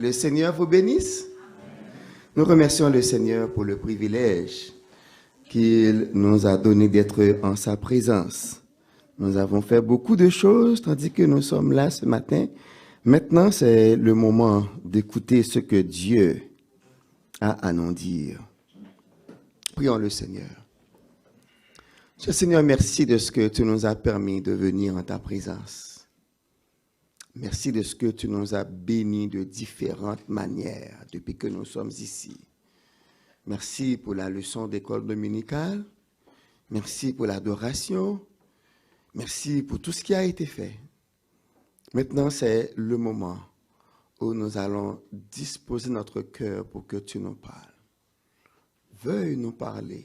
Le Seigneur vous bénisse. Nous remercions le Seigneur pour le privilège qu'il nous a donné d'être en sa présence. Nous avons fait beaucoup de choses tandis que nous sommes là ce matin. Maintenant, c'est le moment d'écouter ce que Dieu a à nous dire. Prions le Seigneur. Cher Seigneur, merci de ce que tu nous as permis de venir en ta présence. Merci de ce que tu nous as bénis de différentes manières depuis que nous sommes ici. Merci pour la leçon d'école dominicale. Merci pour l'adoration. Merci pour tout ce qui a été fait. Maintenant, c'est le moment où nous allons disposer notre cœur pour que tu nous parles. Veuille nous parler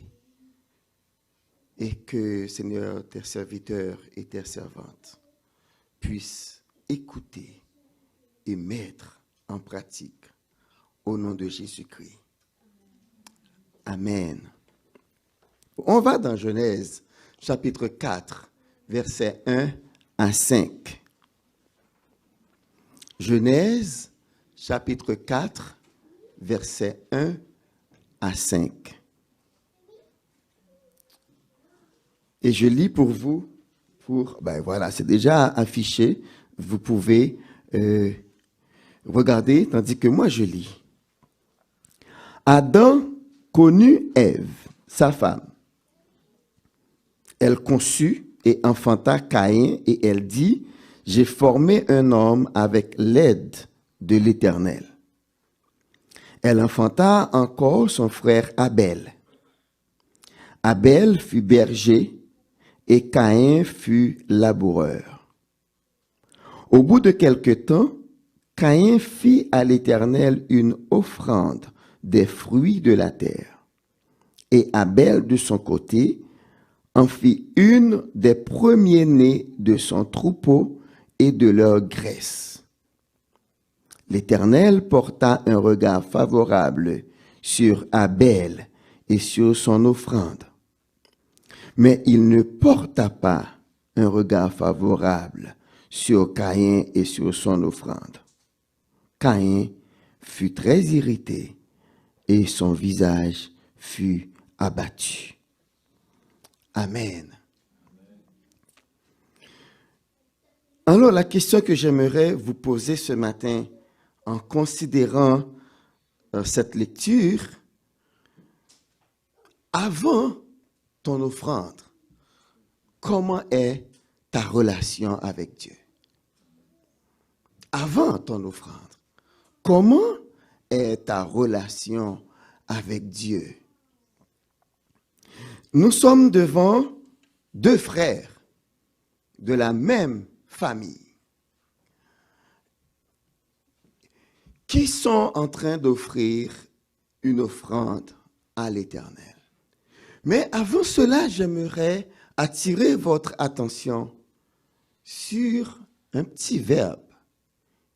et que, Seigneur, tes serviteurs et tes servantes puissent écouter et mettre en pratique au nom de Jésus-Christ. Amen. On va dans Genèse, chapitre 4, versets 1 à 5. Genèse, chapitre 4, versets 1 à 5. Et je lis pour vous, voilà, c'est déjà affiché. Vous pouvez regarder, tandis que moi je lis. Adam connut Ève, sa femme. Elle conçut et enfanta Caïn, et elle dit, « J'ai formé un homme avec l'aide de l'Éternel. » Elle enfanta encore son frère Abel. Abel fut berger, et Caïn fut laboureur. Au bout de quelque temps, Caïn fit à l'Éternel une offrande des fruits de la terre. Et Abel, de son côté, en fit une des premiers-nés de son troupeau et de leur graisse. L'Éternel porta un regard favorable sur Abel et sur son offrande. Mais il ne porta pas un regard favorable sur Caïn et sur son offrande. Caïn fut très irrité et son visage fut abattu. Amen. Alors, la question que j'aimerais vous poser ce matin en considérant cette lecture, avant ton offrande, comment est ta relation avec Dieu? Avant ton offrande, comment est ta relation avec Dieu? Nous sommes devant deux frères de la même famille qui sont en train d'offrir une offrande à l'Éternel. Mais avant cela, j'aimerais attirer votre attention sur un petit verbe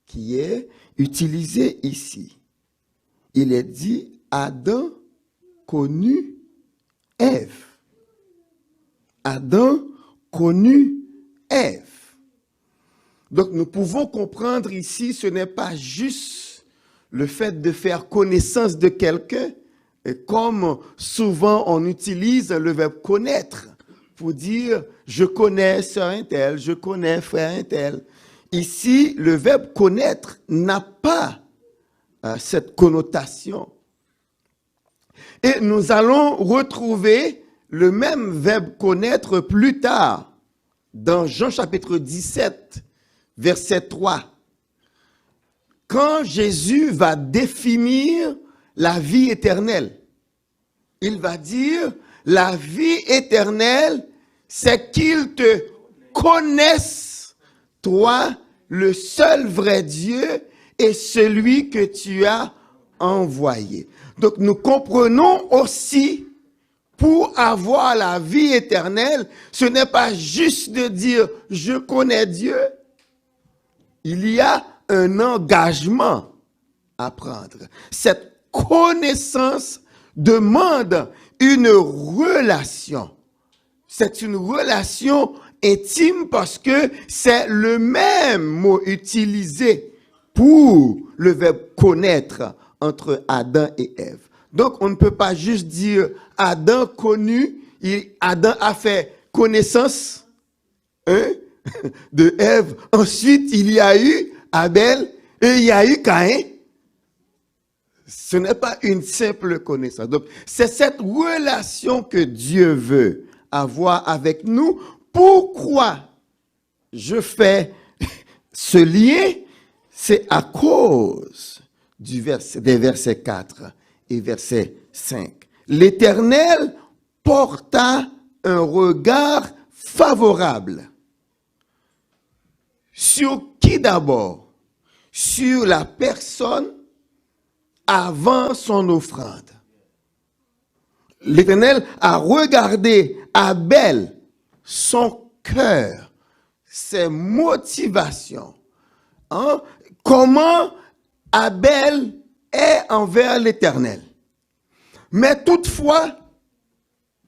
qui est utilisé ici. Il est dit Adam connut Ève. Adam connut Ève. Donc nous pouvons comprendre ici, ce n'est pas juste le fait de faire connaissance de quelqu'un, et comme souvent on utilise le verbe connaître pour dire je connais sœur un tel, je connais frère un tel. Ici, le verbe connaître n'a pas cette connotation. Et nous allons retrouver le même verbe connaître plus tard dans Jean chapitre 17, verset 3. Quand Jésus va définir la vie éternelle, il va dire la vie éternelle, c'est qu'ils te connaissent, toi, le seul vrai Dieu et celui que tu as envoyé. Donc nous comprenons aussi, pour avoir la vie éternelle, ce n'est pas juste de dire « je connais Dieu ». Il y a un engagement à prendre. Cette connaissance demande une relation. C'est une relation intime parce que c'est le même mot utilisé pour le verbe connaître entre Adam et Ève. Donc, on ne peut pas juste dire Adam connu, Adam a fait connaissance de Ève. Ensuite, il y a eu Abel et il y a eu Caïn. Ce n'est pas une simple connaissance. Donc, c'est cette relation que Dieu veut avoir avec nous. Pourquoi je fais ce lien? C'est à cause des versets 4 et verset 5. L'Éternel porta un regard favorable. Sur qui d'abord? Sur la personne avant son offrande. L'Éternel a regardé Abel, son cœur, ses motivations. Comment Abel est envers l'Éternel. Mais toutefois,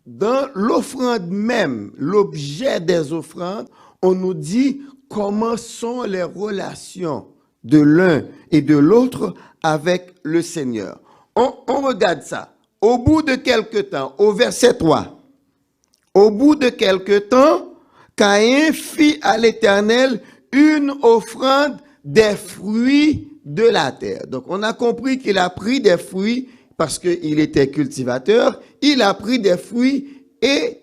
dans l'offrande même, l'objet des offrandes, on nous dit comment sont les relations de l'un et de l'autre avec le Seigneur. On regarde ça. Au bout de quelque temps, au verset 3, au bout de quelque temps, Caïn fit à l'Éternel une offrande des fruits de la terre. Donc, on a compris qu'il a pris des fruits parce qu'il était cultivateur. Il a pris des fruits et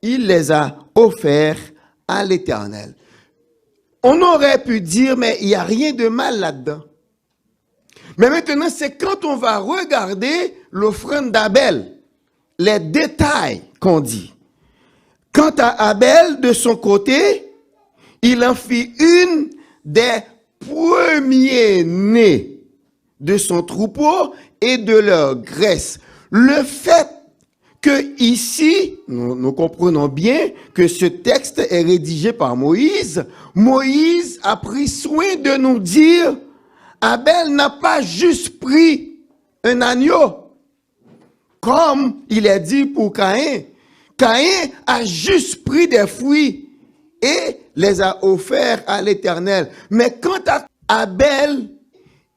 il les a offerts à l'Éternel. On aurait pu dire, mais il n'y a rien de mal là-dedans. Mais maintenant, c'est quand on va regarder l'offrande d'Abel, les détails qu'on dit. Quant à Abel, de son côté, il en fit une des premiers-nés de son troupeau et de leur graisse. Le fait que ici, nous comprenons bien que ce texte est rédigé par Moïse. Moïse a pris soin de nous dire, Abel n'a pas juste pris un agneau, comme il est dit pour Caïn. Caïn a juste pris des fruits et les a offerts à l'Éternel. Mais quant à Abel,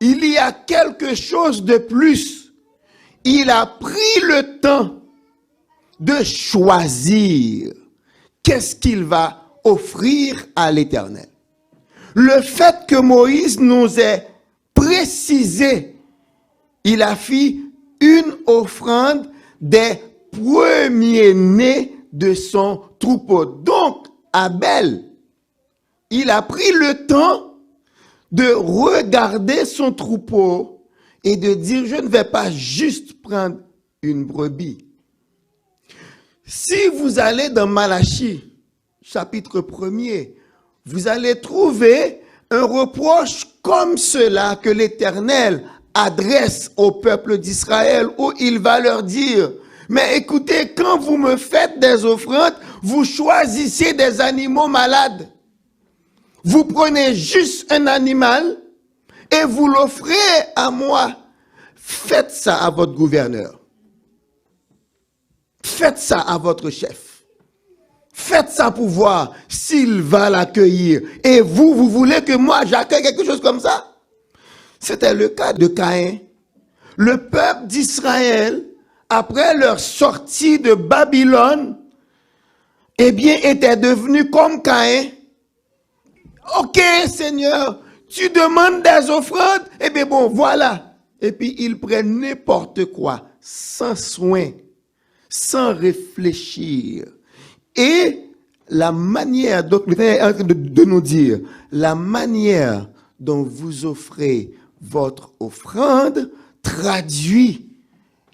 il y a quelque chose de plus. Il a pris le temps de choisir qu'est-ce qu'il va offrir à l'Éternel. Le fait que Moïse nous ait précisé, il a fait une offrande des premiers-nés de son troupeau. Donc, Abel, il a pris le temps de regarder son troupeau et de dire, je ne vais pas juste prendre une brebis. Si vous allez dans Malachie, chapitre 1er, vous allez trouver un reproche comme cela que l'Éternel adresse au peuple d'Israël, où il va leur dire, mais écoutez, quand vous me faites des offrandes, vous choisissez des animaux malades. Vous prenez juste un animal et vous l'offrez à moi. Faites ça à votre gouverneur. Faites ça à votre chef. Faites ça pour voir s'il va l'accueillir. Et vous voulez que moi j'accueille quelque chose comme ça? C'était le cas de Caïn. Le peuple d'Israël, après leur sortie de Babylone, eh bien, était devenu comme Caïn. Ok, Seigneur, tu demandes des offrandes? Eh bien, bon, voilà. Et puis, ils prennent n'importe quoi, sans soin, sans réfléchir. Et la manière, donc, de nous dire, la manière dont vous offrez votre offrande traduit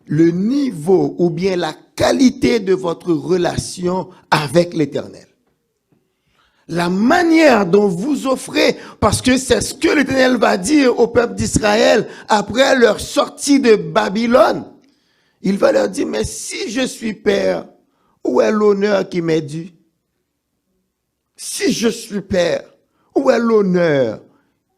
le niveau ou bien la qualité de votre relation avec l'Éternel. La manière dont vous offrez, parce que c'est ce que l'Éternel va dire au peuple d'Israël après leur sortie de Babylone. Il va leur dire, mais si je suis père, où est l'honneur qui m'est dû? Si je suis père, où est l'honneur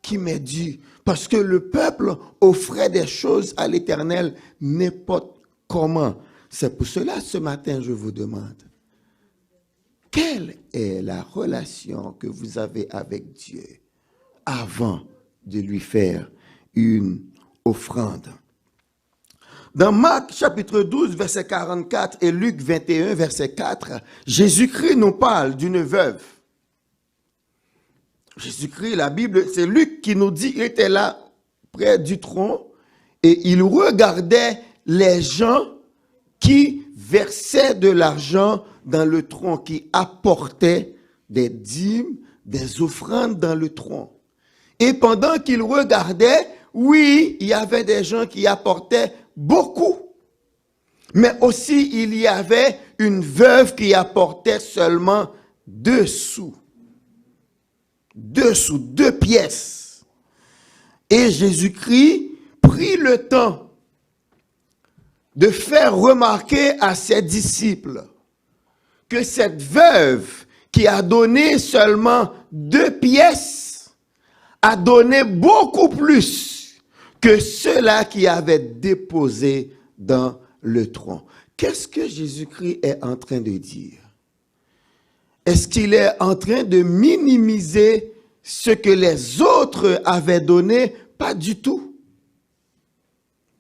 qui m'est dû? Parce que le peuple offrait des choses à l'Éternel n'importe comment. C'est pour cela, ce matin, je vous demande, quelle est la relation que vous avez avec Dieu avant de lui faire une offrande. Dans Marc chapitre 12, verset 44 et Luc 21, verset 4, Jésus-Christ nous parle d'une veuve. Jésus-Christ, la Bible, c'est Luc qui nous dit qu'il était là près du tronc et il regardait les gens qui versaient de l'argent dans le tronc, qui apportaient des dîmes, des offrandes dans le tronc. Et pendant qu'il regardait, oui, il y avait des gens qui apportaient beaucoup. Mais aussi, il y avait une veuve qui apportait seulement 2 sous. 2 sous, 2 pièces. Et Jésus-Christ prit le temps de faire remarquer à ses disciples que cette veuve qui a donné seulement 2 pièces a donné beaucoup plus que ceux-là qui avaient déposé dans le tronc. Qu'est-ce que Jésus-Christ est en train de dire? Est-ce qu'il est en train de minimiser ce que les autres avaient donné? Pas du tout.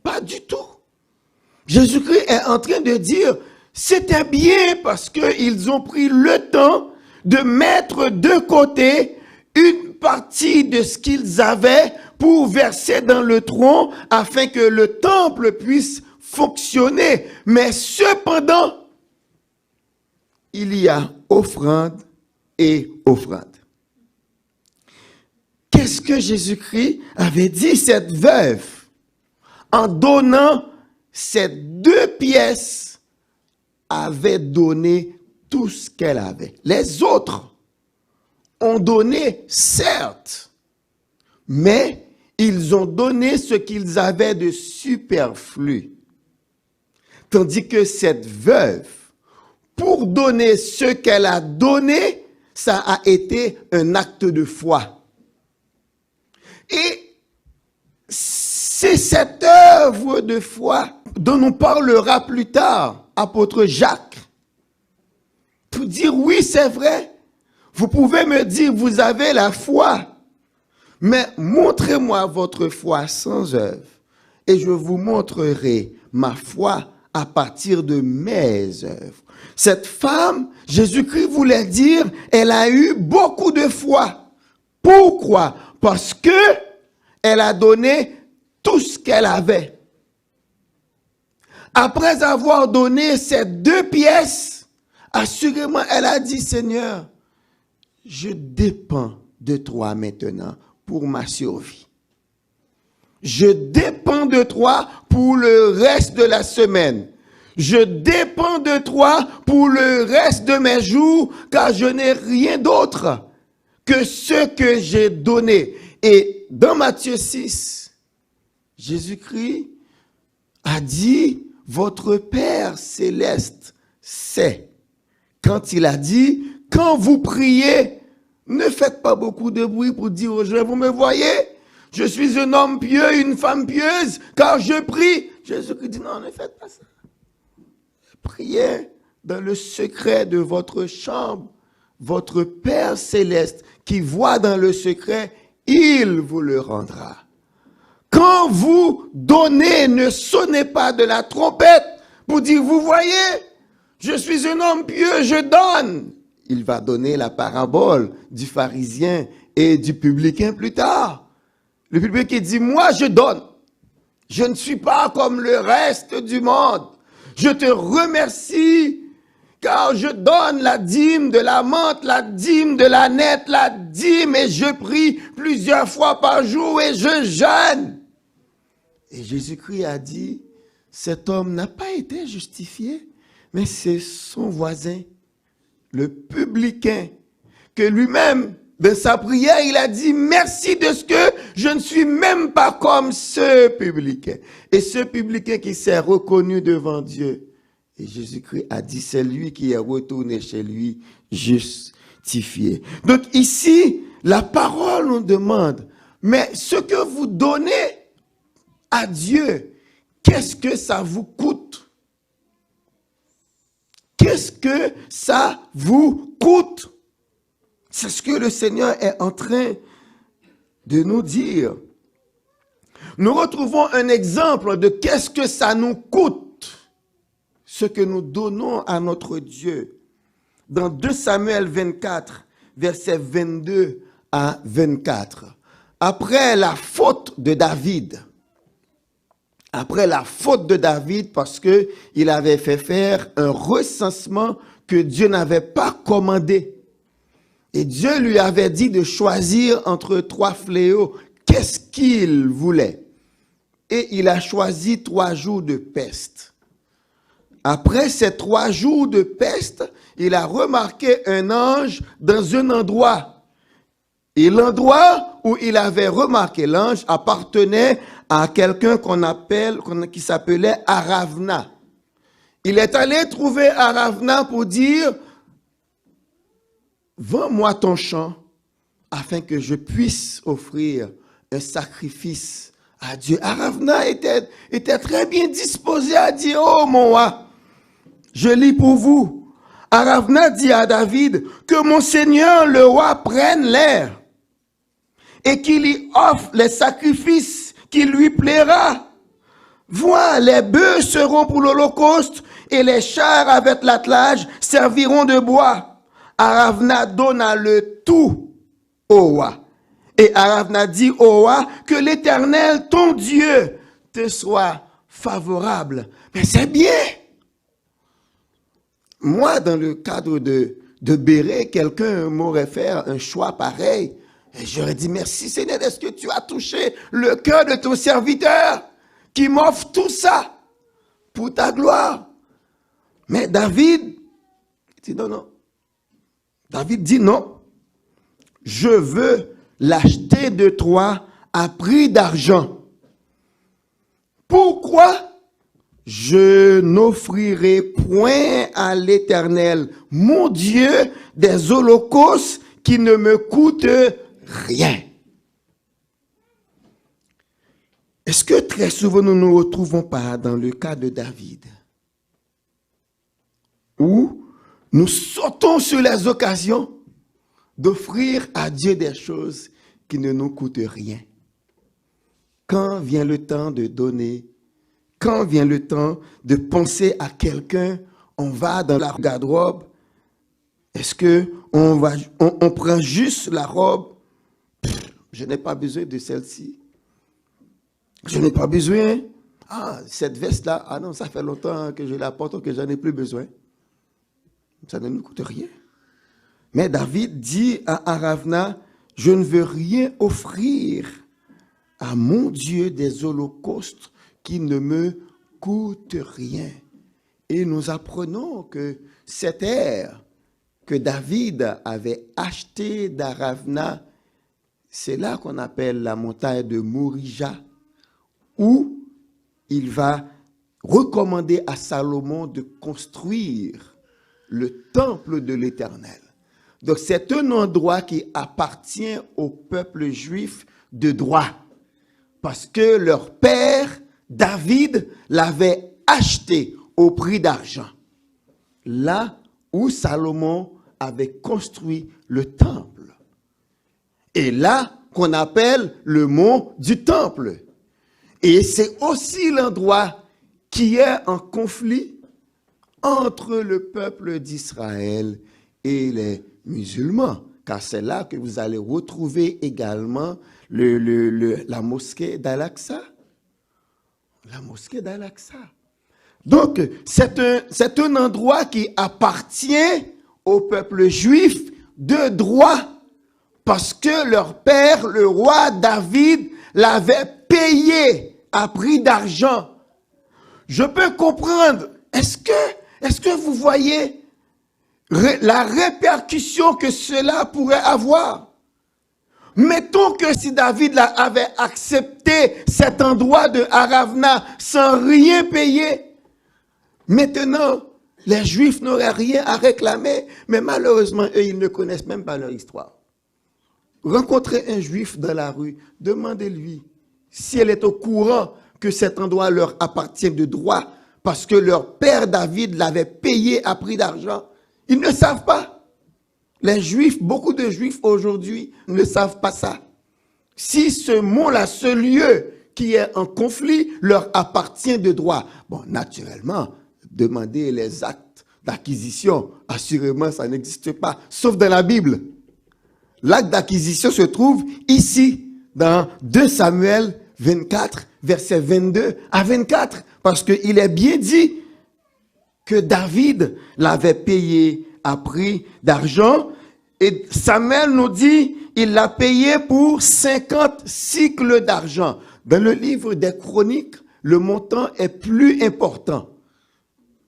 Pas du tout. Jésus-Christ est en train de dire, c'était bien parce qu'ils ont pris le temps de mettre de côté une partie de ce qu'ils avaient pour verser dans le tronc afin que le temple puisse fonctionner. Mais cependant, il y a offrande et offrande. Qu'est-ce que Jésus-Christ avait dit? Cette veuve, en donnant ces 2 pièces, avait donné tout ce qu'elle avait. Les autres ont donné, certes, mais ils ont donné ce qu'ils avaient de superflu. Tandis que cette veuve, pour donner ce qu'elle a donné, ça a été un acte de foi. Et c'est cette œuvre de foi dont nous parlera plus tard apôtre Jacques. Pour dire oui, c'est vrai. Vous pouvez me dire, vous avez la foi. Mais montrez-moi votre foi sans œuvre. Et je vous montrerai ma foi à partir de mes œuvres. Cette femme, Jésus-Christ voulait dire, elle a eu beaucoup de foi. Pourquoi? Parce que elle a donné tout ce qu'elle avait. Après avoir donné ces 2 pièces, assurément, elle a dit, Seigneur, je dépends de toi maintenant pour ma survie. Je dépends de toi pour le reste de la semaine. Je dépends de toi pour le reste de mes jours, car je n'ai rien d'autre que ce que j'ai donné. Et dans Matthieu 6, Jésus-Christ a dit, votre Père céleste sait. Quand il a dit, quand vous priez, ne faites pas beaucoup de bruit pour dire aux gens, vous me voyez? Je suis un homme pieux, une femme pieuse, car je prie. Jésus-Christ dit, non, ne faites pas ça. Priez dans le secret de votre chambre. Votre Père céleste qui voit dans le secret, il vous le rendra. Quand vous donnez, ne sonnez pas de la trompette pour dire, vous voyez, je suis un homme pieux, je donne. Il va donner la parabole du pharisien et du publicain plus tard. Le publicain dit, moi je donne. Je ne suis pas comme le reste du monde. Je te remercie car je donne la dîme de la menthe, la dîme de la nette, la dîme et je prie plusieurs fois par jour et je jeûne. Et Jésus-Christ a dit, cet homme n'a pas été justifié, mais c'est son voisin, le publicain, que lui-même, dans sa prière, il a dit, merci de ce que je ne suis même pas comme ce publicain. Et ce publicain qui s'est reconnu devant Dieu. Et Jésus-Christ a dit, c'est lui qui est retourné chez lui justifié. Donc ici, la parole nous demande, mais ce que vous donnez à Dieu, qu'est-ce que ça vous coûte? Qu'est-ce que ça vous coûte? C'est ce que le Seigneur est en train de nous dire. Nous retrouvons un exemple de qu'est-ce que ça nous coûte, ce que nous donnons à notre Dieu. Dans 2 Samuel 24, versets 22 à 24. Après la faute de David, parce qu'il avait fait faire un recensement que Dieu n'avait pas commandé. Et Dieu lui avait dit de choisir entre 3 fléaux. Qu'est-ce qu'il voulait? Et il a choisi 3 jours de peste. Après ces 3 jours de peste, il a remarqué un ange dans un endroit. Et l'endroit où il avait remarqué l'ange appartenait à quelqu'un qui s'appelait Aravna. Il est allé trouver Aravna pour dire, vends-moi ton champ afin que je puisse offrir un sacrifice à Dieu. Aravna était très bien disposé à dire, oh mon roi, je lis pour vous. Aravna dit à David que mon Seigneur le roi prenne l'air et qu'il y offre les sacrifices qui lui plaira. Vois, les bœufs seront pour l'holocauste et les chars avec l'attelage serviront de bois. Aravna donna le tout au roi. Et Aravna dit au roi que l'Éternel, ton Dieu, te soit favorable. Mais c'est bien. Moi, dans le cadre de Béret, quelqu'un m'aurait fait un choix pareil. Et j'aurais dit, merci Seigneur, est-ce que tu as touché le cœur de ton serviteur qui m'offre tout ça pour ta gloire? Mais David dit non. David dit non. Je veux l'acheter de toi à prix d'argent. Pourquoi? Je n'offrirai point à l'Éternel, mon Dieu, des holocaustes qui ne me coûtent rien. Est-ce que très souvent nous ne nous retrouvons pas dans le cas de David, où nous sautons sur les occasions d'offrir à Dieu des choses qui ne nous coûtent rien? Quand vient le temps de donner, quand vient le temps de penser à quelqu'un, on va dans la garde-robe, est-ce qu'on prend juste la robe? Je n'ai pas besoin de celle-ci. Je n'ai pas besoin. Ah, cette veste-là, ah non, ça fait longtemps que je la porte, que j'en ai plus besoin. Ça ne nous coûte rien. Mais David dit à Aravna, je ne veux rien offrir à mon Dieu des holocaustes qui ne me coûtent rien. Et nous apprenons que cette terre que David avait achetée d'Aravna, c'est là qu'on appelle la montagne de Morija, où il va recommander à Salomon de construire le temple de l'Éternel. Donc c'est un endroit qui appartient au peuple juif de droit, parce que leur père, David, l'avait acheté au prix d'argent. Là où Salomon avait construit le temple. Et là qu'on appelle le mont du temple. Et c'est aussi l'endroit qui est en conflit entre le peuple d'Israël et les musulmans. Car c'est là que vous allez retrouver également la mosquée d'Al-Aqsa. La mosquée d'Al-Aqsa. Donc, c'est un endroit qui appartient au peuple juif de droit. Parce que leur père, le roi David, l'avait payé à prix d'argent. Je peux comprendre. Est-ce que vous voyez la répercussion que cela pourrait avoir? Mettons que si David avait accepté cet endroit de Aravna sans rien payer, maintenant, les Juifs n'auraient rien à réclamer, mais malheureusement, eux, ils ne connaissent même pas leur histoire. Rencontrez un Juif dans la rue, demandez-lui si elle est au courant que cet endroit leur appartient de droit, parce que leur père David l'avait payé à prix d'argent. Ils ne savent pas. Les Juifs, beaucoup de Juifs aujourd'hui ne savent pas ça. Si ce mot-là, ce lieu qui est en conflit, leur appartient de droit. Bon, naturellement, demander les actes d'acquisition, assurément, ça n'existe pas, sauf dans la Bible. L'acte d'acquisition se trouve ici, dans 2 Samuel 24, versets 22 à 24, parce qu'il est bien dit que David l'avait payé à prix d'argent, et Samuel nous dit il l'a payé pour 50 cycles d'argent. Dans le livre des Chroniques, le montant est plus important.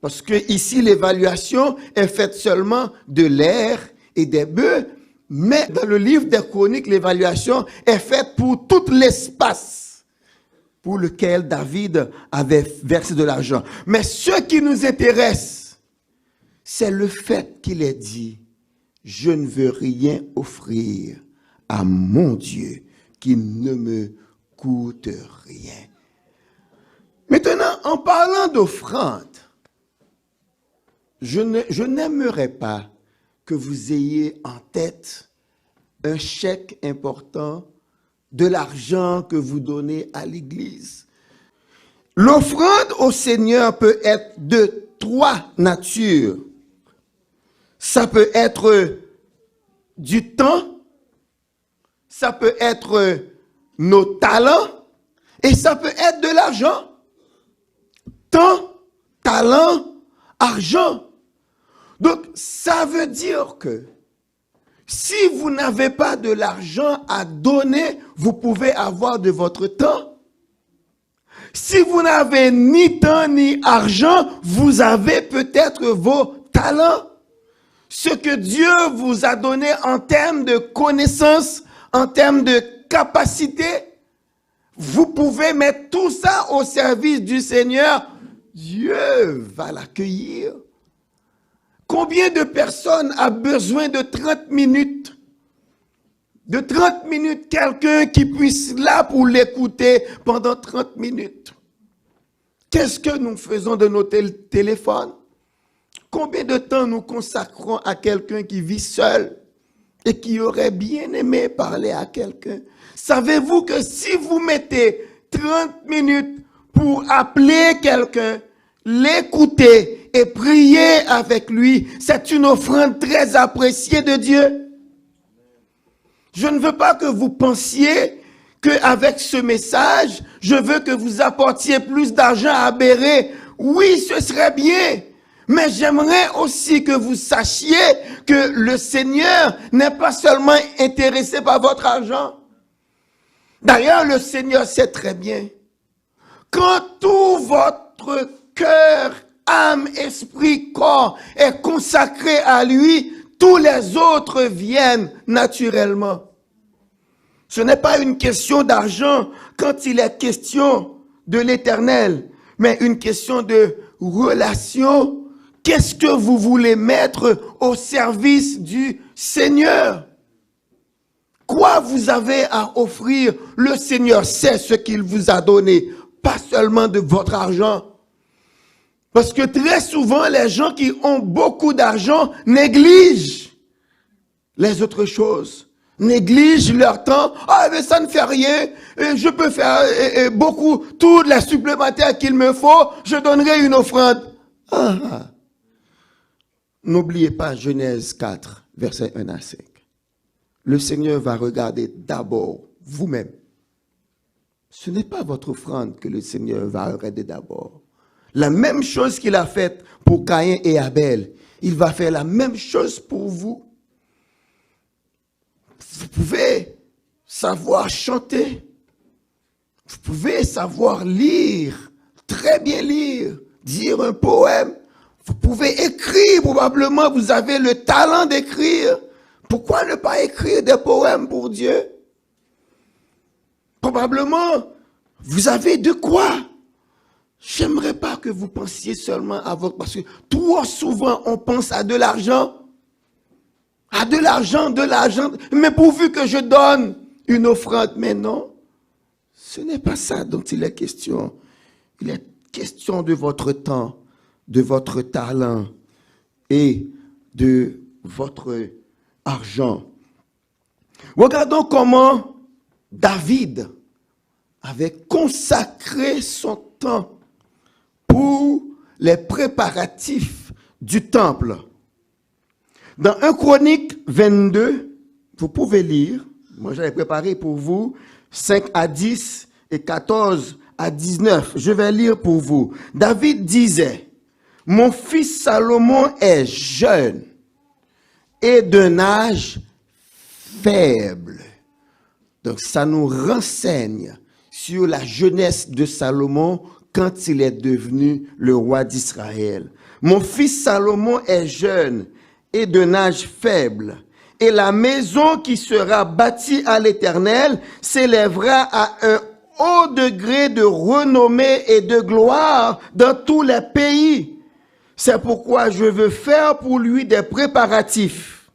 Parce que ici, l'évaluation est faite seulement de l'air et des bœufs, mais dans le livre des Chroniques, l'évaluation est faite pour tout l'espace pour lequel David avait versé de l'argent. Mais ce qui nous intéresse, c'est le fait qu'il ait dit « Je ne veux rien offrir à mon Dieu qui ne me coûte rien. » Maintenant, en parlant d'offrande, je n'aimerais pas que vous ayez en tête un chèque important, de l'argent que vous donnez à l'Église. L'offrande au Seigneur peut être de 3 natures. Ça peut être du temps, ça peut être nos talents, et ça peut être de l'argent. Temps, talent, argent. Donc, ça veut dire que si vous n'avez pas de l'argent à donner, vous pouvez avoir de votre temps. Si vous n'avez ni temps ni argent, vous avez peut-être vos talents. Ce que Dieu vous a donné en termes de connaissances, en termes de capacité, vous pouvez mettre tout ça au service du Seigneur. Dieu va l'accueillir. Combien de personnes a besoin de 30 minutes? De 30 minutes, quelqu'un qui puisse là pour l'écouter pendant 30 minutes. Qu'est-ce que nous faisons de nos téléphones? Combien de temps nous consacrons à quelqu'un qui vit seul et qui aurait bien aimé parler à quelqu'un? Savez-vous que si vous mettez 30 minutes pour appeler quelqu'un, l'écouter et prier avec lui, c'est une offrande très appréciée de Dieu? Je ne veux pas que vous pensiez qu'avec ce message, je veux que vous apportiez plus d'argent à Béret. Oui, ce serait bien. Mais j'aimerais aussi que vous sachiez que le Seigneur n'est pas seulement intéressé par votre argent. D'ailleurs, le Seigneur sait très bien. Quand tout votre cœur, âme, esprit, corps est consacré à lui, tous les autres viennent naturellement. Ce n'est pas une question d'argent quand il est question de l'Éternel, mais une question de relation. Qu'est-ce que vous voulez mettre au service du Seigneur? Quoi vous avez à offrir? Le Seigneur sait ce qu'il vous a donné, pas seulement de votre argent. Parce que très souvent, les gens qui ont beaucoup d'argent négligent les autres choses, négligent leur temps. Ah, mais ça ne fait rien, je peux faire beaucoup, tout la supplémentaire qu'il me faut, je donnerai une offrande. Ah. N'oubliez pas Genèse 4, versets 1 à 5. Le Seigneur va regarder d'abord vous-même. Ce n'est pas votre offrande que le Seigneur va regarder d'abord. La même chose qu'il a faite pour Caïn et Abel, il va faire la même chose pour vous. Vous pouvez savoir chanter. Vous pouvez savoir lire, très bien lire, dire un poème. Vous pouvez écrire, probablement vous avez le talent d'écrire. Pourquoi ne pas écrire des poèmes pour Dieu? Probablement, vous avez de quoi. J'aimerais pas que vous pensiez seulement à votre... Parce que trop souvent, on pense à de l'argent. À de l'argent. Mais pourvu que je donne une offrande. Mais non, ce n'est pas ça dont il est question. Il est question de votre temps, de votre talent et de votre argent. Regardons comment David avait consacré son temps pour les préparatifs du temple. Dans 1 Chronique 22, vous pouvez lire, moi j'avais préparé pour vous 5 à 10 et 14 à 19. Je vais lire pour vous. David disait, « Mon fils Salomon est jeune et d'un âge faible. » Donc ça nous renseigne sur la jeunesse de Salomon quand il est devenu le roi d'Israël. « Mon fils Salomon est jeune et d'un âge faible. Et la maison qui sera bâtie à l'Éternel s'élèvera à un haut degré de renommée et de gloire dans tous les pays. C'est pourquoi je veux faire pour lui des préparatifs. »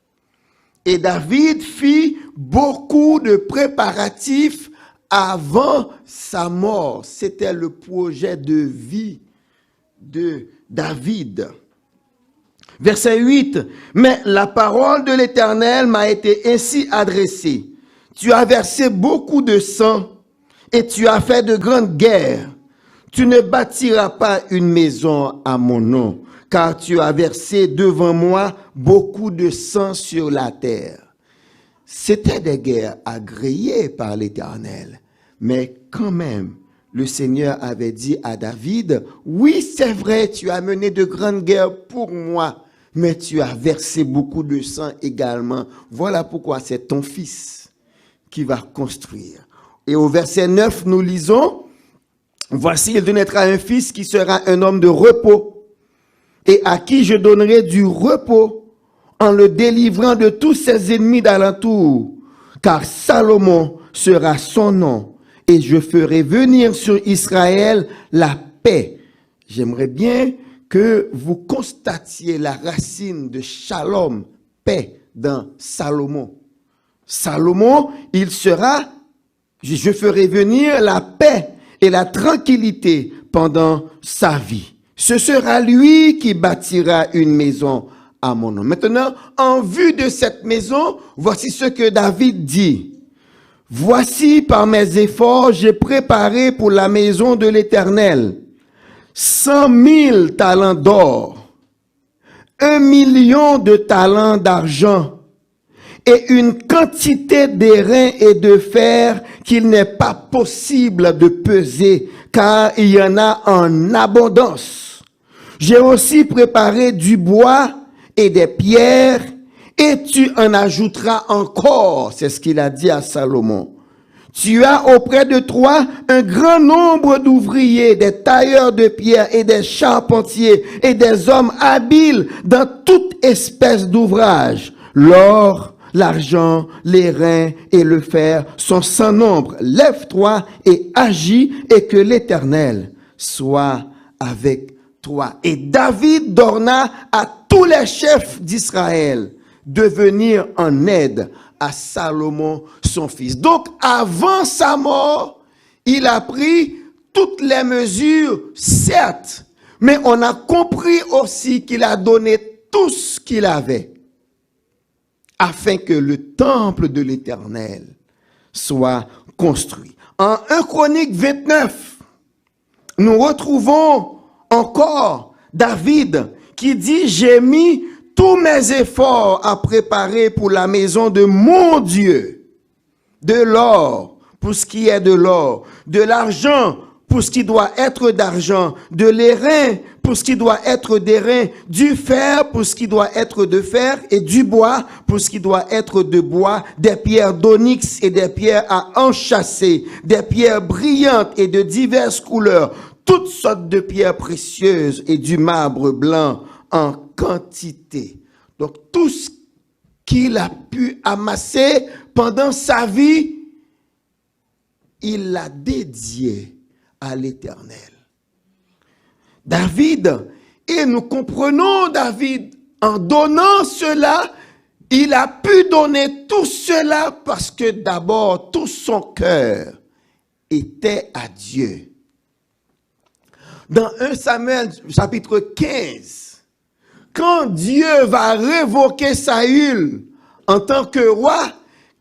Et David fit beaucoup de préparatifs avant sa mort. C'était le projet de vie de David. Verset 8. Mais la parole de l'Éternel m'a été ainsi adressée. Tu as versé beaucoup de sang et tu as fait de grandes guerres. Tu ne bâtiras pas une maison à mon nom, car tu as versé devant moi beaucoup de sang sur la terre. C'était des guerres agréées par l'Éternel, mais quand même, le Seigneur avait dit à David, « Oui, c'est vrai, tu as mené de grandes guerres pour moi, mais tu as versé beaucoup de sang également. Voilà pourquoi c'est ton fils qui va construire. » Et au verset 9, nous lisons, « Voici, il te naîtra un fils qui sera un homme de repos, et à qui je donnerai du repos en le délivrant de tous ses ennemis d'alentour, car Salomon sera son nom, et je ferai venir sur Israël la paix. » J'aimerais bien que vous constatiez la racine de shalom, paix, dans Salomon. Salomon, il sera, je ferai venir la paix et la tranquillité pendant sa vie. Ce sera lui qui bâtira une maison à mon nom. Maintenant, en vue de cette maison, voici ce que David dit. « Voici par mes efforts, j'ai préparé pour la maison de l'Éternel 100 000 talents d'or, 1 million de talents d'argent et une quantité d'airain et de fer qu'il n'est pas possible de peser, car il y en a en abondance. J'ai aussi préparé du bois et des pierres, et tu en ajouteras encore. » C'est ce qu'il a dit à Salomon. « Tu as auprès de toi un grand nombre d'ouvriers, des tailleurs de pierre et des charpentiers et des hommes habiles dans toute espèce d'ouvrage. L'or, l'argent, les reins et le fer sont sans nombre. Lève-toi et agis, et que l'Éternel soit avec toi. » Et David ordonna à tous les chefs d'Israël de venir en aide à Salomon, son fils. Donc, avant sa mort, il a pris toutes les mesures, certes, mais on a compris aussi qu'il a donné tout ce qu'il avait afin que le temple de l'Éternel soit construit. En 1 Chronique 29, nous retrouvons encore David qui dit, « J'ai mis tous mes efforts à préparer pour la maison de mon Dieu, de l'or pour ce qui est de l'or, de l'argent pour ce qui doit être d'argent, de l'airain pour ce qui doit être d'airain, du fer pour ce qui doit être de fer et du bois pour ce qui doit être de bois, des pierres d'onyx et des pierres à enchâsser, des pierres brillantes et de diverses couleurs, toutes sortes de pierres précieuses et du marbre blanc en quantité. » Donc tout ce qu'il a pu amasser pendant sa vie, il l'a dédié à l'Éternel. David, et nous comprenons David, en donnant cela, il a pu donner tout cela parce que d'abord tout son cœur était à Dieu. Dans 1 Samuel chapitre 15, quand Dieu va révoquer Saül en tant que roi,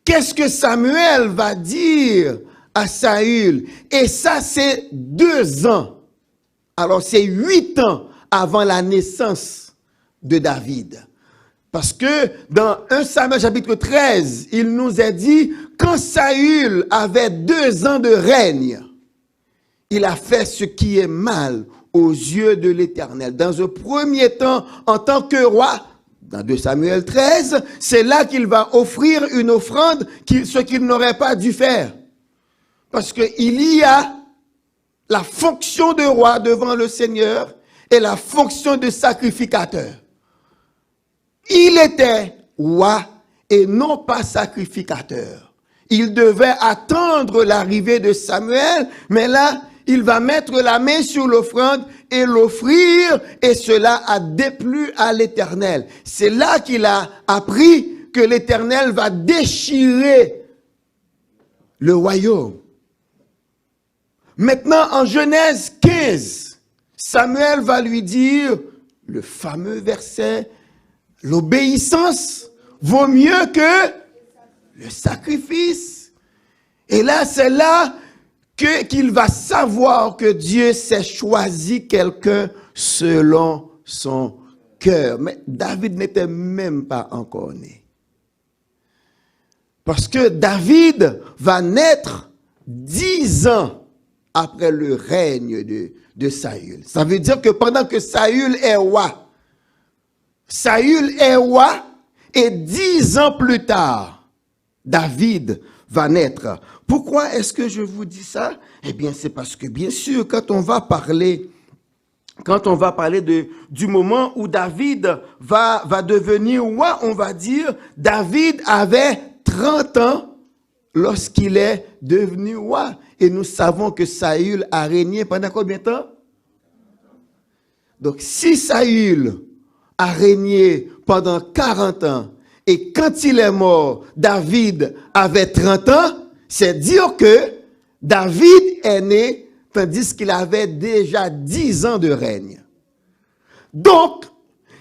qu'est-ce que Samuel va dire à Saül? Et ça, c'est 2 ans. Alors, c'est 8 ans avant la naissance de David. Parce que dans 1 Samuel chapitre 13, il nous a dit, quand Saül avait 2 ans de règne, il a fait ce qui est mal aux yeux de l'Éternel. Dans un premier temps, en tant que roi, dans 2 Samuel 13, c'est là qu'il va offrir une offrande, ce qu'il n'aurait pas dû faire. Parce qu'il y a la fonction de roi devant le Seigneur et la fonction de sacrificateur. Il était roi et non pas sacrificateur. Il devait attendre l'arrivée de Samuel, mais là, il va mettre la main sur l'offrande et l'offrir, et cela a déplu à l'Éternel. C'est là qu'il a appris que l'Éternel va déchirer le royaume. Maintenant, en Genèse 15, Samuel va lui dire le fameux verset, l'obéissance vaut mieux que le sacrifice. Et là, c'est là qu'il va savoir que Dieu s'est choisi quelqu'un selon son cœur. Mais David n'était même pas encore né. Parce que David va naître 10 ans après le règne de Saül. Ça veut dire que pendant que Saül est roi, et 10 ans plus tard, David va naître. Pourquoi est-ce que je vous dis ça? Eh bien, c'est parce que, bien sûr, quand on va parler du moment où David va devenir roi, on va dire, David avait 30 ans lorsqu'il est devenu roi. Et nous savons que Saül a régné pendant combien de temps? Donc, si Saül a régné pendant 40 ans, et quand il est mort, David avait 30 ans, c'est dire que David est né tandis qu'il avait déjà 10 ans de règne. Donc,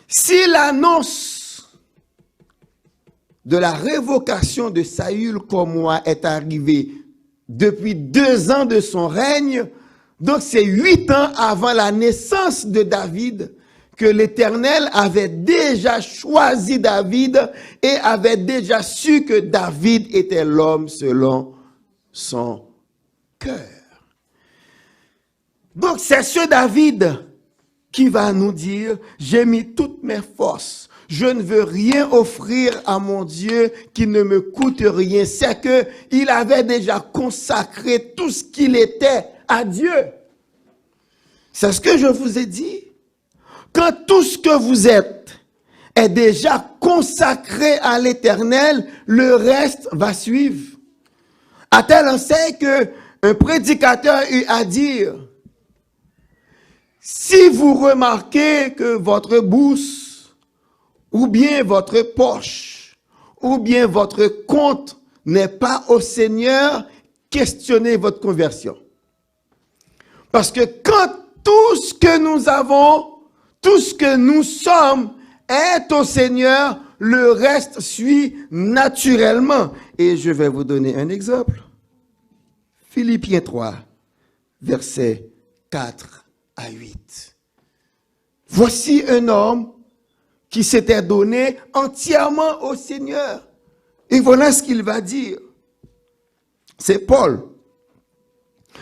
si l'annonce de la révocation de Saül comme roi est arrivée depuis 2 ans de son règne, donc c'est 8 ans avant la naissance de David que l'Éternel avait déjà choisi David et avait déjà su que David était l'homme selon son cœur. Donc c'est ce David qui va nous dire, j'ai mis toutes mes forces, je ne veux rien offrir à mon Dieu qui ne me coûte rien. C'est que il avait déjà consacré tout ce qu'il était à Dieu. C'est ce que je vous ai dit. Quand tout ce que vous êtes est déjà consacré à l'Éternel, le reste va suivre. À tel enseigne qu'un prédicateur eut à dire, si vous remarquez que votre bourse, ou bien votre poche, ou bien votre compte n'est pas au Seigneur, questionnez votre conversion. Parce que quand tout ce que nous avons, tout ce que nous sommes est au Seigneur, le reste suit naturellement. Et je vais vous donner un exemple. Philippiens 3, versets 4 à 8. Voici un homme qui s'était donné entièrement au Seigneur. Et voilà ce qu'il va dire. C'est Paul.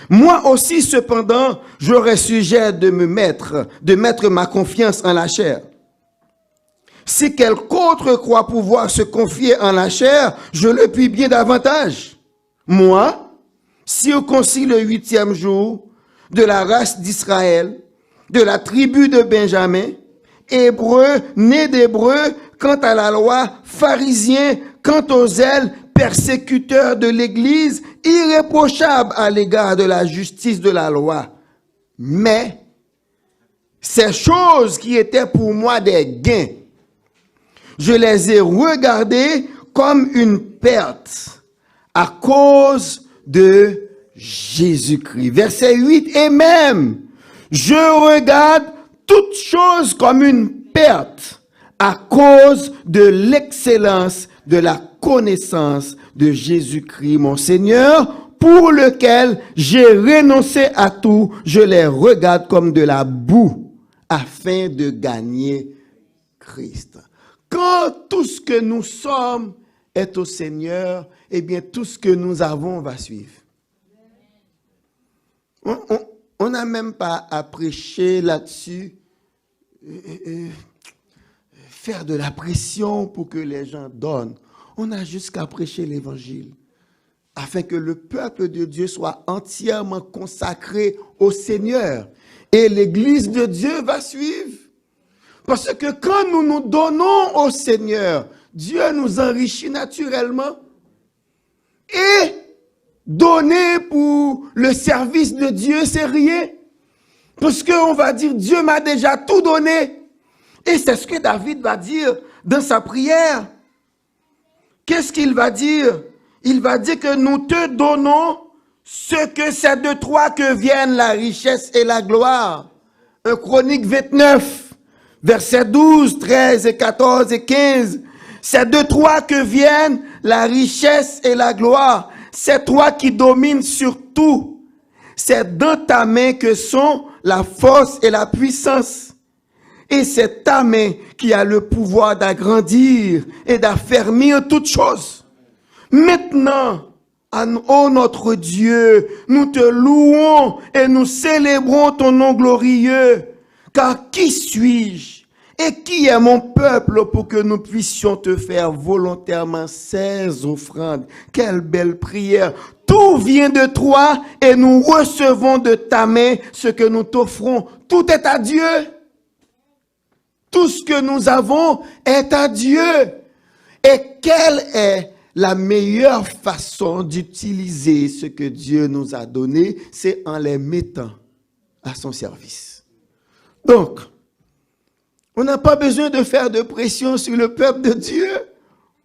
Moi aussi, cependant, j'aurais sujet de mettre ma confiance en la chair. Si quelque autre croit pouvoir se confier en la chair, je le puis bien davantage. Moi, circoncis le 8e jour, de la race d'Israël, de la tribu de Benjamin, hébreu, né d'hébreu, quant à la loi, pharisien, quant aux zèles, persécuteur de l'Église, irréprochable à l'égard de la justice de la loi. Mais ces choses qui étaient pour moi des gains, je les ai regardées comme une perte à cause de Jésus-Christ. Verset 8, et même, je regarde toutes choses comme une perte à cause de l'excellence de la connaissance de Jésus-Christ, mon Seigneur, pour lequel j'ai renoncé à tout, je les regarde comme de la boue, afin de gagner Christ. Quand tout ce que nous sommes est au Seigneur, eh bien tout ce que nous avons va suivre. On n'a même pas à prêcher là-dessus, faire de la pression pour que les gens donnent. On a juste qu'à prêcher l'évangile, afin que le peuple de Dieu soit entièrement consacré au Seigneur. Et l'Église de Dieu va suivre. Parce que quand nous nous donnons au Seigneur, Dieu nous enrichit naturellement. Et donner pour le service de Dieu, c'est rien. Parce qu'on va dire, Dieu m'a déjà tout donné. Et c'est ce que David va dire dans sa prière. Qu'est-ce qu'il va dire? Il va dire que nous te donnons ce que c'est de toi que viennent la richesse et la gloire. 1 Chronique 29, versets 12, 13 et 14 et 15. C'est de toi que viennent la richesse et la gloire. C'est toi qui domines sur tout. C'est dans ta main que sont la force et la puissance. Et c'est ta main qui a le pouvoir d'agrandir et d'affermir toutes choses. Maintenant, ô notre Dieu, nous te louons et nous célébrons ton nom glorieux. Car qui suis-je et qui est mon peuple pour que nous puissions te faire volontairement ces offrandes? Quelle belle prière! Tout vient de toi et nous recevons de ta main ce que nous t'offrons. Tout est à Dieu. Tout ce que nous avons est à Dieu. Et quelle est la meilleure façon d'utiliser ce que Dieu nous a donné? C'est en les mettant à son service. Donc, on n'a pas besoin de faire de pression sur le peuple de Dieu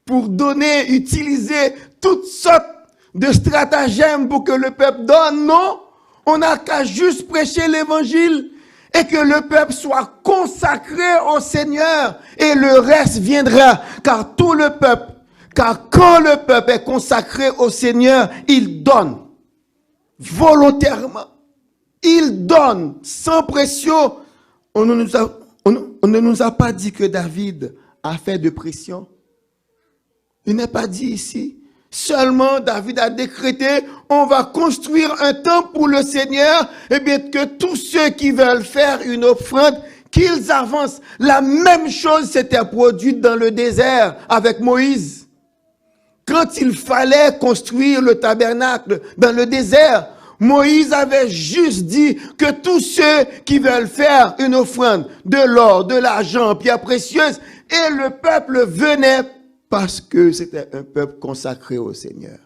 pour donner, utiliser toutes sortes de stratagèmes pour que le peuple donne. Non, on n'a qu'à juste prêcher l'évangile et que le peuple soit consacré au Seigneur et le reste viendra. Car quand le peuple est consacré au Seigneur, il donne volontairement. Il donne sans pression. On ne nous a pas dit que David a fait de pression. Il n'est pas dit ici. Seulement, David a décrété, on va construire un temple pour le Seigneur, et bien que tous ceux qui veulent faire une offrande, qu'ils avancent. La même chose s'était produite dans le désert avec Moïse. Quand il fallait construire le tabernacle dans le désert, Moïse avait juste dit que tous ceux qui veulent faire une offrande, de l'or, de l'argent, pierres précieuses, et le peuple venait parce que c'était un peuple consacré au Seigneur.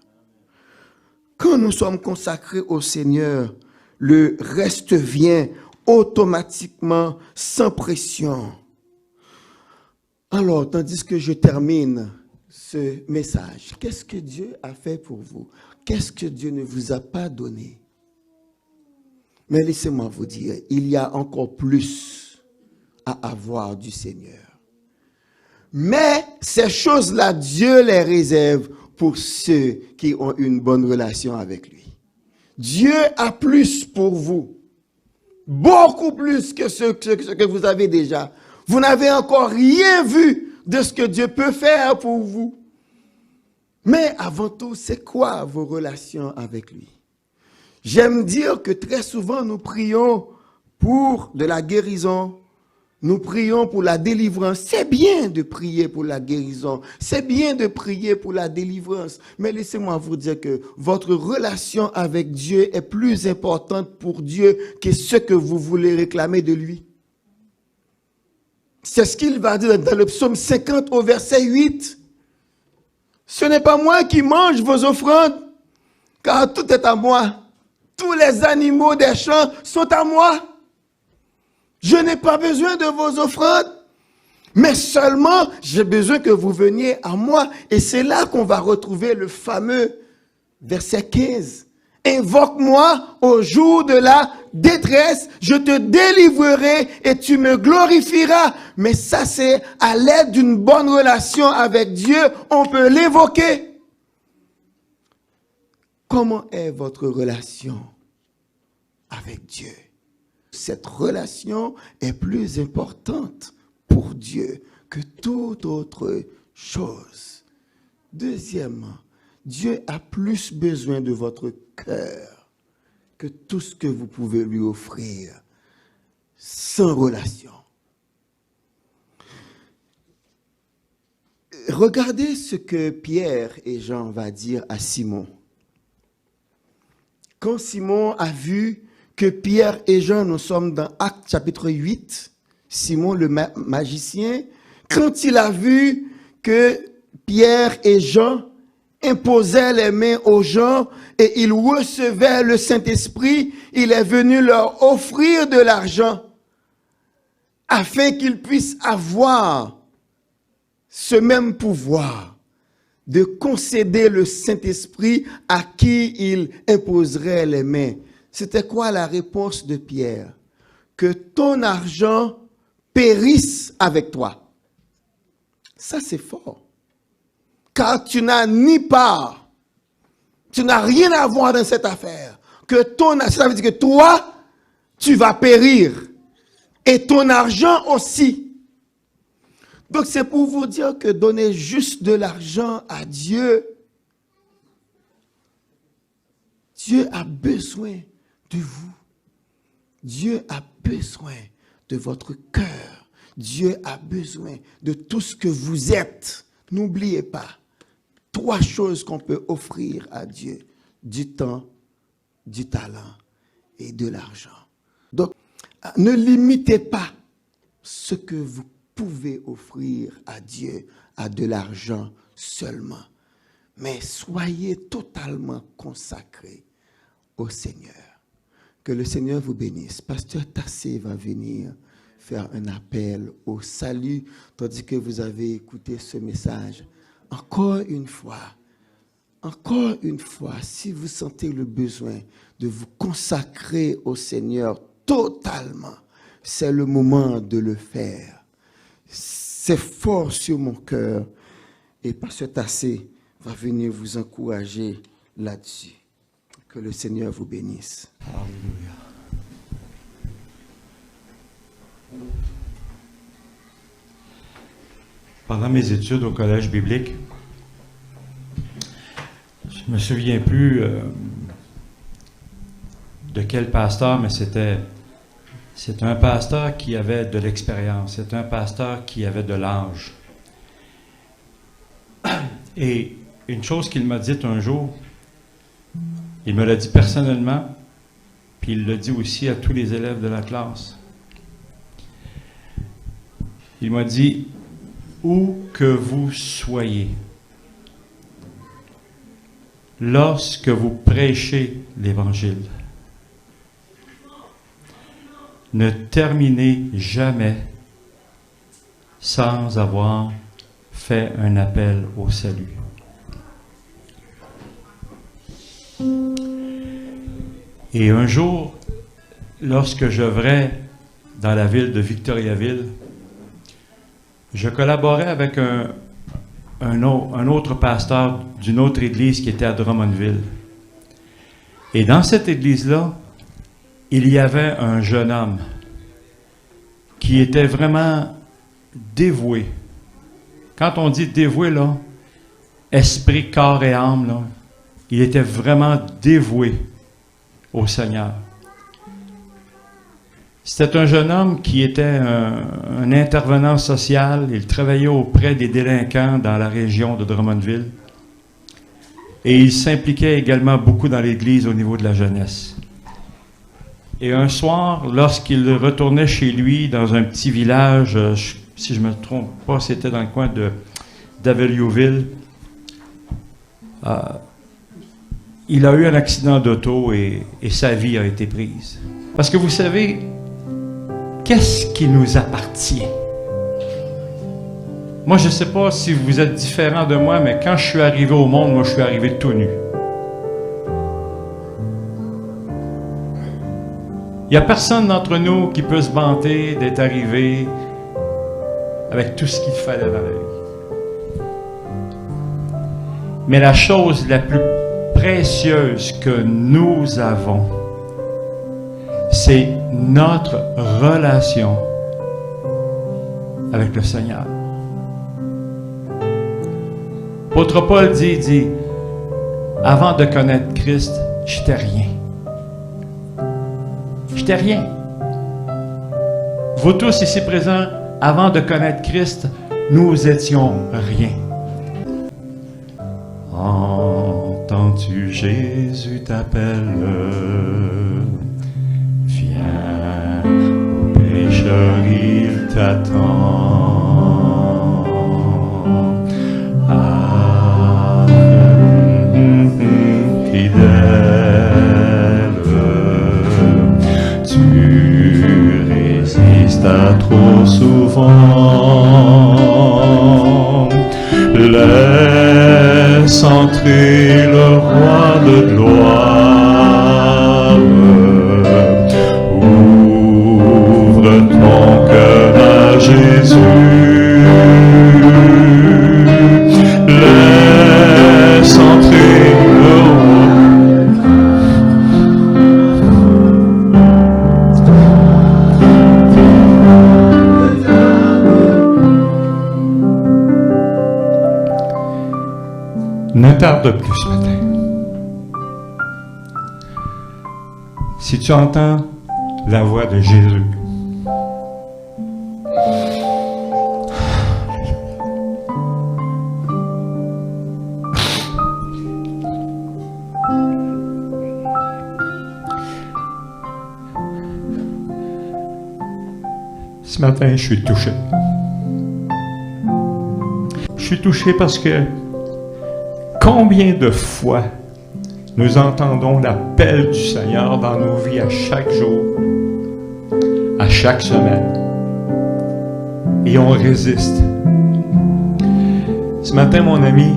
Quand nous sommes consacrés au Seigneur, le reste vient automatiquement, sans pression. Alors, tandis que je termine ce message, qu'est-ce que Dieu a fait pour vous? Qu'est-ce que Dieu ne vous a pas donné? Mais laissez-moi vous dire, il y a encore plus à avoir du Seigneur. Mais ces choses-là, Dieu les réserve pour ceux qui ont une bonne relation avec lui. Dieu a plus pour vous. Beaucoup plus que ce que vous avez déjà. Vous n'avez encore rien vu de ce que Dieu peut faire pour vous. Mais avant tout, c'est quoi vos relations avec lui? J'aime dire que très souvent, nous prions pour de la guérison. Nous prions pour la délivrance. C'est bien de prier pour la guérison. C'est bien de prier pour la délivrance. Mais laissez-moi vous dire que votre relation avec Dieu est plus importante pour Dieu que ce que vous voulez réclamer de lui. C'est ce qu'il va dire dans le psaume 50 au verset 8. Ce n'est pas moi qui mange vos offrandes, car tout est à moi. Tous les animaux des champs sont à moi. Je n'ai pas besoin de vos offrandes, mais seulement j'ai besoin que vous veniez à moi. Et c'est là qu'on va retrouver le fameux verset 15. Invoque-moi au jour de la détresse, je te délivrerai et tu me glorifieras. Mais ça, c'est à l'aide d'une bonne relation avec Dieu, on peut l'évoquer. comment est votre relation avec Dieu? Cette relation est plus importante pour Dieu que toute autre chose. Deuxièmement, Dieu a plus besoin de votre cœur que tout ce que vous pouvez lui offrir sans relation. Regardez ce que Pierre et Jean vont dire à Simon. Quand Simon a vu que Pierre et Jean, nous sommes dans Actes chapitre 8, Simon le magicien, quand il a vu que Pierre et Jean imposaient les mains aux gens et ils recevaient le Saint-Esprit, il est venu leur offrir de l'argent afin qu'ils puissent avoir ce même pouvoir de concéder le Saint-Esprit à qui il imposerait les mains. C'était quoi la réponse de Pierre? Que ton argent périsse avec toi. Ça, c'est fort. Car tu n'as ni part, tu n'as rien à voir dans cette affaire. Que ça veut dire que toi, tu vas périr. Et ton argent aussi. Donc c'est pour vous dire que donner juste de l'argent à Dieu, Dieu a besoin de vous. Dieu a besoin de votre cœur. Dieu a besoin de tout ce que vous êtes. N'oubliez pas, 3 choses qu'on peut offrir à Dieu: du temps, du talent et de l'argent. Donc, ne limitez pas ce que vous pouvez offrir à Dieu à de l'argent seulement, mais soyez totalement consacrés au Seigneur. Que le Seigneur vous bénisse. Pasteur Tassé va venir faire un appel au salut, tandis que vous avez écouté ce message. Encore une fois, si vous sentez le besoin de vous consacrer au Seigneur totalement, c'est le moment de le faire. C'est fort sur mon cœur et Pasteur Tassé va venir vous encourager là-dessus. Que le Seigneur vous bénisse. Alléluia. Pendant mes études au collège biblique, je ne me souviens plus de quel pasteur, mais c'est un pasteur qui avait de l'expérience, c'est un pasteur qui avait de l'âge. Et une chose qu'il m'a dite un jour, il me l'a dit personnellement, puis il l'a dit aussi à tous les élèves de la classe. Il m'a dit, où que vous soyez, lorsque vous prêchez l'Évangile, ne terminez jamais sans avoir fait un appel au salut. Et un jour, lorsque j'œuvrais dans la ville de Victoriaville, je collaborais avec un autre pasteur d'une autre église qui était à Drummondville. Et dans cette église-là, il y avait un jeune homme qui était vraiment dévoué. Quand on dit dévoué, là, esprit, corps et âme, là, il était vraiment dévoué au Seigneur. C'était un jeune homme qui était un intervenant social. Il travaillait auprès des délinquants dans la région de Drummondville. Et il s'impliquait également beaucoup dans l'Église au niveau de la jeunesse. Et un soir, lorsqu'il retournait chez lui dans un petit village, si je ne me trompe pas, c'était dans le coin d'Aveliouville, il a eu un accident d'auto et sa vie a été prise. Parce que vous savez, qu'est-ce qui nous appartient? Moi, je ne sais pas si vous êtes différent de moi, mais quand je suis arrivé au monde, moi, je suis arrivé tout nu. Il n'y a personne d'entre nous qui peut se vanter d'être arrivé avec tout ce qu'il fallait dans la vie. Mais la chose la plus précieuse que nous avons, c'est notre relation avec le Seigneur. L'apôtre Paul dit, avant de connaître Christ, j'étais rien. J'étais rien. Vous tous ici présents, avant de connaître Christ, nous étions rien. Entends-tu, Jésus t'appelle, viens, ô pécheur, il t'attend. Tu résistes à trop souvent. Laisse entrer le roi de gloire. Ouvre ton cœur à Jésus. Laisse entrer le roi. Ne tarde plus ce matin. Si tu entends la voix de Jésus, ce matin, je suis touché. Je suis touché parce que combien de fois nous entendons l'appel du Seigneur dans nos vies à chaque jour, à chaque semaine, et on résiste. Ce matin, mon ami,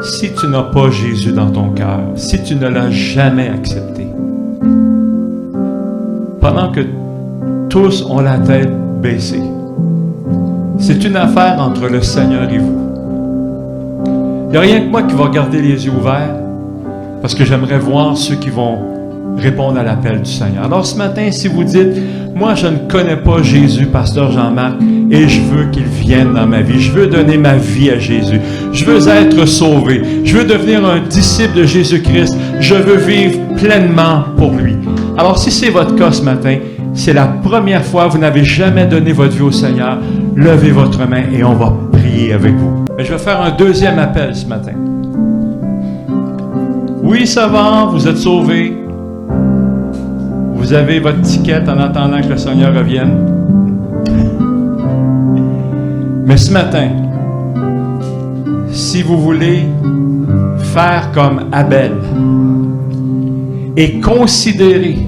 si tu n'as pas Jésus dans ton cœur, si tu ne l'as jamais accepté, pendant que tous ont la tête baissée, c'est une affaire entre le Seigneur et vous. Il n'y a rien que moi qui va garder les yeux ouverts parce que j'aimerais voir ceux qui vont répondre à l'appel du Seigneur. Alors ce matin, si vous dites, moi je ne connais pas Jésus, pasteur Jean-Marc, et je veux qu'il vienne dans ma vie, je veux donner ma vie à Jésus, je veux être sauvé, je veux devenir un disciple de Jésus-Christ, je veux vivre pleinement pour lui. Alors si c'est votre cas ce matin, c'est la première fois, vous n'avez jamais donné votre vie au Seigneur, levez votre main et on va prier avec vous. Mais je vais faire un deuxième appel ce matin. Oui, ça va, vous êtes sauvés. Vous avez votre ticket en attendant que le Seigneur revienne. Mais ce matin, si vous voulez faire comme Abel et considérer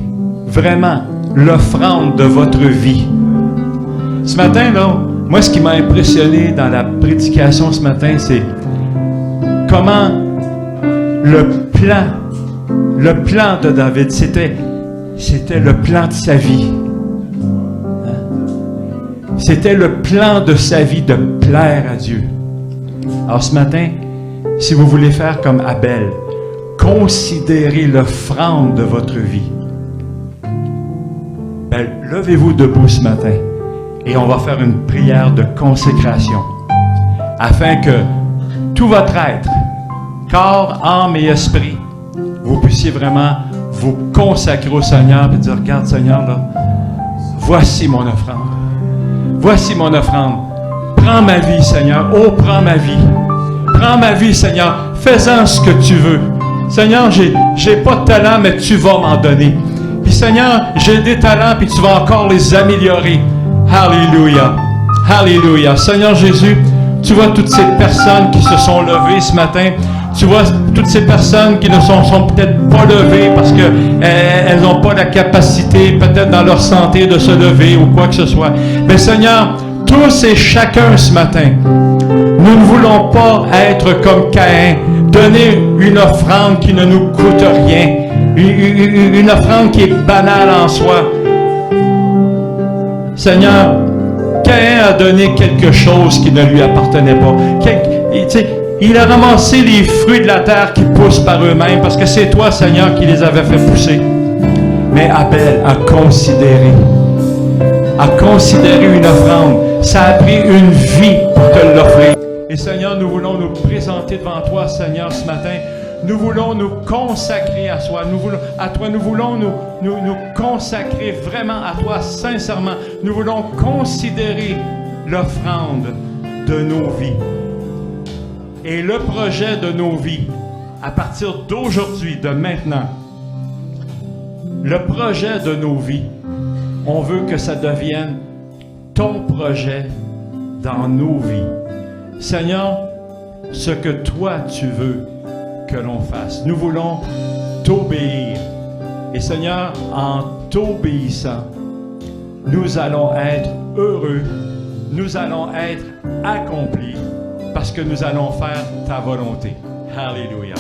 vraiment l'offrande de votre vie, ce matin, là, moi, ce qui m'a impressionné dans la prédication ce matin, c'est comment le plan de David, c'était le plan de sa vie. C'était le plan de sa vie de plaire à Dieu. Alors ce matin, si vous voulez faire comme Abel, considérez l'offrande de votre vie. Ben, levez-vous debout ce matin. Et on va faire une prière de consécration afin que tout votre être, corps, âme et esprit, vous puissiez vraiment vous consacrer au Seigneur et dire, regarde Seigneur, là, voici mon offrande. Voici mon offrande. Prends ma vie Seigneur. Oh, prends ma vie. Prends ma vie Seigneur. Fais-en ce que tu veux. Seigneur, j'ai pas de talent, mais tu vas m'en donner. Puis Seigneur, j'ai des talents, puis tu vas encore les améliorer. Alléluia. Alléluia. Seigneur Jésus, tu vois toutes ces personnes qui se sont levées ce matin. Tu vois toutes ces personnes qui ne sont peut-être pas levées parce qu'elles n'ont pas la capacité, peut-être dans leur santé, de se lever ou quoi que ce soit. Mais Seigneur, tous et chacun ce matin, nous ne voulons pas être comme Caïn, donner une offrande qui ne nous coûte rien, une offrande qui est banale en soi. Seigneur, Caïn a donné quelque chose qui ne lui appartenait pas. Il a ramassé les fruits de la terre qui poussent par eux-mêmes, parce que c'est toi, Seigneur, qui les avais fait pousser. Mais Abel a considéré une offrande. Ça a pris une vie pour te l'offrir. Et Seigneur, nous voulons nous présenter devant toi, Seigneur, ce matin. Nous voulons nous consacrer à toi. Nous voulons nous consacrer vraiment à toi, sincèrement. Nous voulons considérer l'offrande de nos vies. Et le projet de nos vies, à partir d'aujourd'hui, de maintenant, le projet de nos vies, on veut que ça devienne ton projet dans nos vies. Seigneur, ce que toi tu veux que l'on fasse, nous voulons t'obéir. Et Seigneur, en t'obéissant, nous allons être heureux, nous allons être accomplis, parce que nous allons faire ta volonté. Alléluia.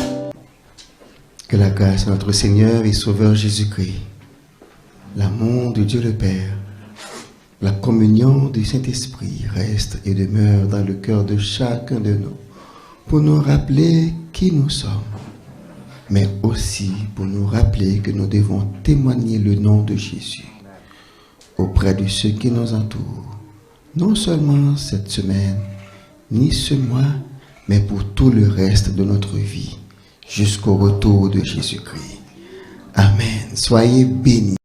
Que la grâce de notre Seigneur et Sauveur Jésus-Christ, l'amour de Dieu le Père, la communion du Saint-Esprit reste et demeure dans le cœur de chacun de nous pour nous rappeler qui nous sommes, mais aussi pour nous rappeler que nous devons témoigner le nom de Jésus auprès de ceux qui nous entourent, non seulement cette semaine, ni ce mois, mais pour tout le reste de notre vie, jusqu'au retour de Jésus-Christ. Amen. Soyez bénis.